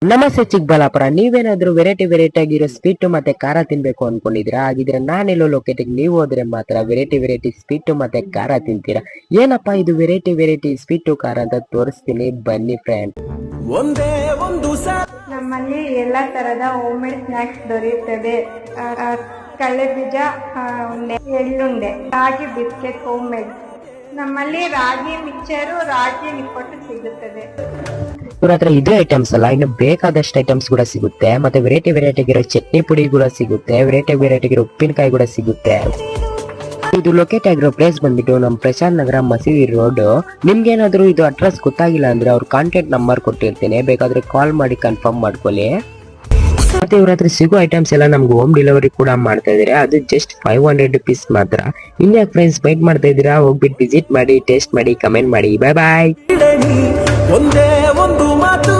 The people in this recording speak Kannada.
ನಮಸ್ತೆ ಚಿಕ್ಕಬಳ್ಳಾಪುರ. ನೀವೇನಾದ್ರೂ ವೆರೈಟಿ ಆಗಿರೋ ಸ್ವೀಟ್ ಮತ್ತೆ ಖಾರ ತಿನ್ಬೇಕು ಅನ್ಕೊಂಡಿದ್ದೀರಾ? ಹಾಗಿದ್ರೆ ನಾನೆಲ್ಲೋ ಲೊಕೇಟಿಗೆ ನೀವು ಹೋದ್ರೆ ಮಾತ್ರ ವೆರೈಟಿ ಸ್ವೀಟ್ ಮತ್ತೆ ಖಾರ ತಿಂತೀರಾ. ಏನಪ್ಪಾ ಇದು ವೆರೈಟಿ ಸ್ವೀಟ್ ಖಾರ ಅಂತ ತೋರಿಸ್ತೀನಿ, ಬನ್ನಿ ಫ್ರೆಂಡ್. ನಮ್ಮಲ್ಲಿ ಎಲ್ಲಾ ತರದ ಹೋಮ್ ಮೇಡ್ ಸ್ನಾಕ್ಸ್ ದೊರೆಯುತ್ತದೆ. ಕಡಲೆ ಬೀಜ ಉಂಡೆ, ಎಳ್ಳುಂಡೆ, ರಾಗಿ ಬಿಸ್ಕೆಟ್ ಹೋಮ್ ಮೇಡ್. ನಮ್ಮಲ್ಲಿ ರಾಗಿ ಮಿಕ್ಚರು, ರಾಗಿ ನಿಪ್ಪಟ್ಟು ಸಿಗುತ್ತದೆ. ಇವ್ರ ಹತ್ರ ಇದೇ ಐಟಮ್ಸ್ ಅಲ್ಲ, ಇನ್ನು ಬೇಕಾದಷ್ಟು ಐಟಮ್ಸ್ ಕೂಡ ಸಿಗುತ್ತೆ. ಮತ್ತೆ ವೆರೈಟಿ ಆಗಿರೋ ಚಟ್ನಿ ಪುಡಿ ಕೂಡ ಸಿಗುತ್ತೆ, ವೆರೈಟಿ ಆಗಿರೋ ಉಪ್ಪಿನಕಾಯಿ ಕೂಡ ಸಿಗುತ್ತೆ. ಇದು ಲೊಕೇಟ್ ಆಗಿರೋ ಪ್ಲೇಸ್ ಬಂದ್ಬಿಟ್ಟು ನಮ್ಮ ಪ್ರಶಾಂತ್ ನಗರ ಮಸೀದಿ ರೋಡ್. ನಿಮ್ಗೆ ಏನಾದ್ರು ಇದು ಅಡ್ರೆಸ್ ಗೊತ್ತಾಗಿಲ್ಲ ಅಂದ್ರೆ ಅವ್ರ ಕಾಂಟ್ಯಾಕ್ಟ್ ನಂಬರ್ ಕೊಟ್ಟಿರ್ತೀನಿ, ಬೇಕಾದ್ರೆ ಕಾಲ್ ಮಾಡಿ ಕನ್ಫರ್ಮ್ ಮಾಡ್ಕೊಳ್ಳಿ. ಮತ್ತೆ ಇವ್ರ ಹತ್ರ ಸಿಗೋ ಐಟಮ್ಸ್ ಎಲ್ಲ ನಮ್ಗೆ ಹೋಮ್ ಡೆಲಿವರಿ ಕೂಡ ಮಾಡ್ತಾ ಇದಾರೆ. ಅದು ಜಸ್ಟ್ 500 rupees ಮಾತ್ರ. ಇನ್ಯಾಕ್ ಫ್ರೆಂಡ್ಸ್ ವೈಟ್ ಮಾಡ್ತಾ ಇದ್ದೀರಾ? ಹೋಗ್ಬಿಟ್ಟು ವಿಸಿಟ್ ಮಾಡಿ, ಟೇಸ್ಟ್ ಮಾಡಿ, ಕಮೆಂಟ್ ಮಾಡಿ. ಬಾಯ್ ಬಾಯ್. ಒಂದೇ ಒಂದು ಮಾತು